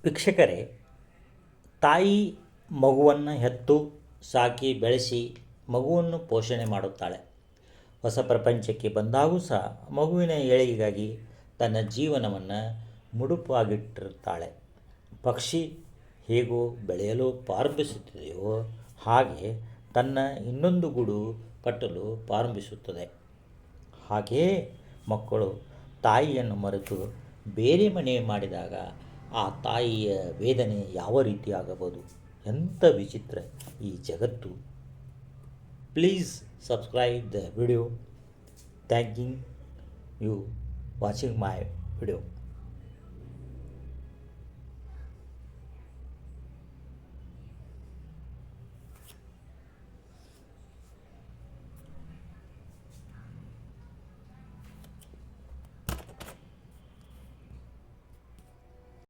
ವೀಕ್ಷಕರೇ, ತಾಯಿ ಮಗುವನ್ನು ಹೆತ್ತು ಸಾಕಿ ಬೆಳೆಸಿ ಮಗುವನ್ನು ಪೋಷಣೆ ಮಾಡುತ್ತಾಳೆ. ಹೊಸ ಪ್ರಪಂಚಕ್ಕೆ ಬಂದಾಗೂ ಸಹ ಮಗುವಿನ ಏಳಿಗೆಗಾಗಿ ತನ್ನ ಜೀವನವನ್ನು ಮುಡುಪಾಗಿಟ್ಟಿರುತ್ತಾಳೆ. ಪಕ್ಷಿ ಹೇಗೋ ಬೆಳೆಯಲು ಪ್ರಾರಂಭಿಸುತ್ತದೆಯೋ ಹಾಗೆ ತನ್ನ ಇನ್ನೊಂದು ಗೂಡು ಕಟ್ಟಲು ಪ್ರಾರಂಭಿಸುತ್ತದೆ. ಹಾಗೆಯೇ ಮಕ್ಕಳು ತಾಯಿಯನ್ನು ಮರೆತು ಬೇರೆ ಮನೆ ಮಾಡಿದಾಗ ಆ ತಾಯಿಯ ವೇದನೆ ಯಾವ ರೀತಿ ಆಗಬಹುದು? ಎಂಥ ವಿಚಿತ್ರ ಈ ಜಗತ್ತು. Please subscribe the video. Thanking you watching my video.